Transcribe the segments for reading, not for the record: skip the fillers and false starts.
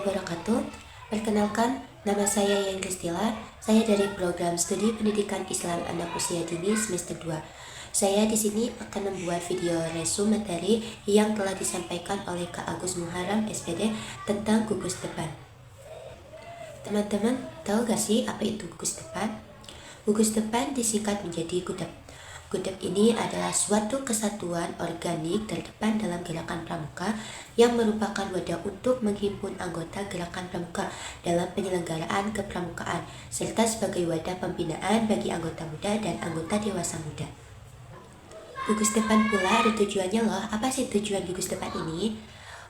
wabarakatuh. Perkenalkan, nama saya Yan Kristila. Saya dari program Studi Pendidikan Islam Anak Usia Dini semester 2. Saya di sini akan membuat video resume materi yang telah disampaikan oleh Kak Agus Muharram SPD tentang gugus depan. Teman-teman, tahu gak sih apa itu gugus depan? Gugus depan disingkat menjadi GUDEP. GUDEP ini adalah suatu kesatuan organik terdepan dalam gerakan pramuka yang merupakan wadah untuk menghimpun anggota gerakan pramuka dalam penyelenggaraan kepramukaan, serta sebagai wadah pembinaan bagi anggota muda dan anggota dewasa muda. Gugus depan pula ada tujuannya loh. Apa sih tujuan gugus depan ini?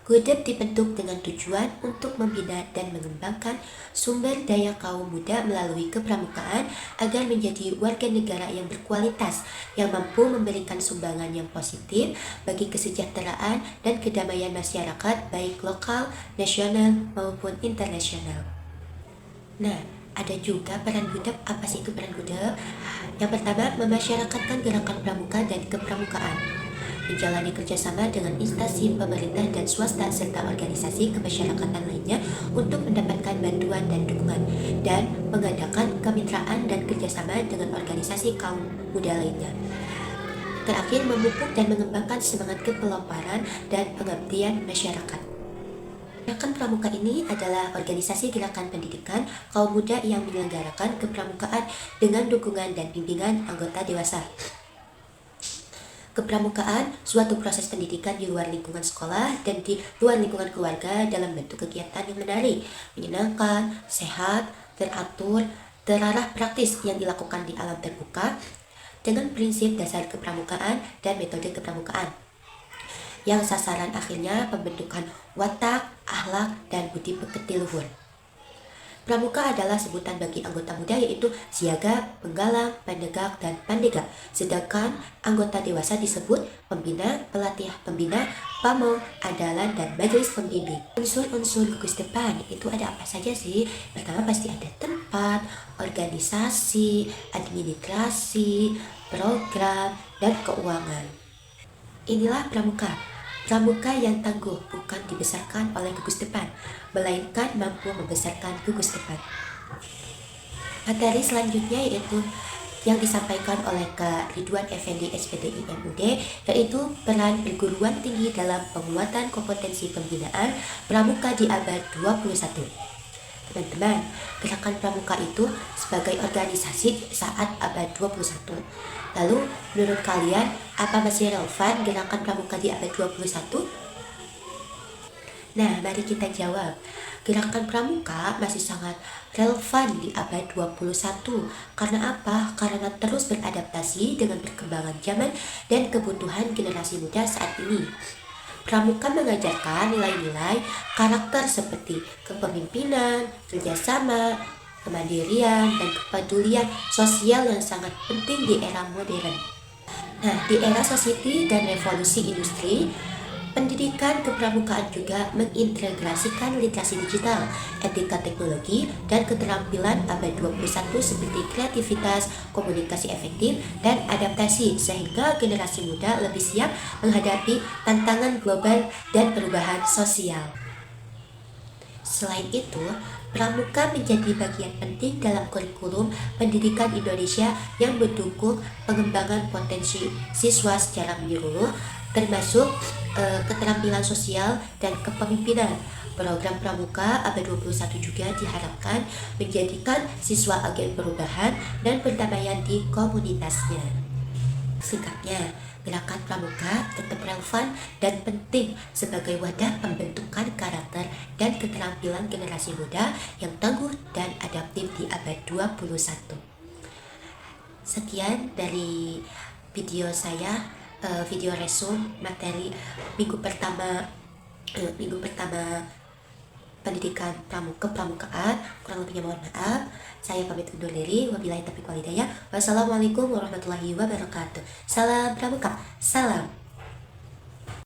GUDEP dibentuk dengan tujuan untuk membina dan mengembangkan sumber daya kaum muda melalui kepramukaan agar menjadi warga negara yang berkualitas, yang mampu memberikan sumbangan yang positif bagi kesejahteraan dan kedamaian masyarakat baik lokal, nasional maupun internasional. Nah, ada juga peran GUDEP. Apa sih itu peran GUDEP? Yang pertama, memasyarakatkan gerakan pramuka dan kepramukaan, menjalani kerjasama dengan instansi pemerintah dan swasta serta organisasi kemasyarakatan lainnya untuk mendapatkan bantuan dan dukungan, dan mengadakan kemitraan dan kerjasama dengan organisasi kaum muda lainnya. Terakhir, memupuk dan mengembangkan semangat kepeloparan dan pengabdian masyarakat. Gerakan Pramuka ini adalah organisasi gerakan pendidikan kaum muda yang menyelenggarakan kepramukaan dengan dukungan dan bimbingan anggota dewasa. Kepramukaan suatu proses pendidikan di luar lingkungan sekolah dan di luar lingkungan keluarga dalam bentuk kegiatan yang menarik, menyenangkan, sehat, teratur, terarah praktis yang dilakukan di alam terbuka dengan prinsip dasar kepramukaan dan metode kepramukaan, yang sasaran akhirnya pembentukan watak, akhlak, dan budi pekerti luhur. Pramuka adalah sebutan bagi anggota muda, yaitu siaga, penggalang, penegak, dan pandega. Sedangkan anggota dewasa disebut pembina, pelatih pembina, pamong, andalan, dan majelis pembimbing. Unsur-unsur gugus depan itu ada apa saja sih? Pertama pasti ada tempat, organisasi, administrasi, program, dan keuangan. Inilah pramuka. Pramuka yang tangguh bukan dibesarkan oleh gugus depan, melainkan mampu membesarkan gugus depan. Materi selanjutnya yaitu yang disampaikan oleh Kak Ridwan Effendi SPD IMUD, yaitu peran perguruan tinggi dalam penguatan kompetensi pembinaan pramuka di abad 21. Teman-teman, gerakan pramuka itu sebagai organisasi saat abad 21. Lalu, menurut kalian, apa masih relevan gerakan pramuka di abad 21? Nah, mari kita jawab. Gerakan pramuka masih sangat relevan di abad 21. Karena apa? Karena terus beradaptasi dengan perkembangan zaman dan kebutuhan generasi muda saat ini. Pramuka mengajarkan nilai-nilai karakter seperti kepemimpinan, kerjasama, kemandirian, dan kepedulian sosial yang sangat penting di era modern. Nah, di era society dan revolusi industri, pendidikan kepramukaan juga mengintegrasikan literasi digital, etika teknologi, dan keterampilan abad 21 seperti kreativitas, komunikasi efektif, dan adaptasi, sehingga generasi muda lebih siap menghadapi tantangan global dan perubahan sosial. Selain itu, pramuka menjadi bagian penting dalam kurikulum pendidikan Indonesia yang mendukung pengembangan potensi siswa secara menyeluruh, termasuk keterampilan sosial dan kepemimpinan. Program pramuka abad 21 juga diharapkan menjadikan siswa agen perubahan dan perdamaian di komunitasnya. Singkatnya, gerakan pramuka tetap relevan dan penting sebagai wadah pembentukan karakter dan keterampilan generasi muda yang tangguh dan adaptif di abad 21. Sekian dari video saya, video resume materi minggu pertama pendidikan kepramukaan. Kurang lebihnya mohon maaf. Saya pamit undur diri. Wabillahi taufiq wal hidayah. Wassalamualaikum warahmatullahi wabarakatuh. Salam pramuka. Salam.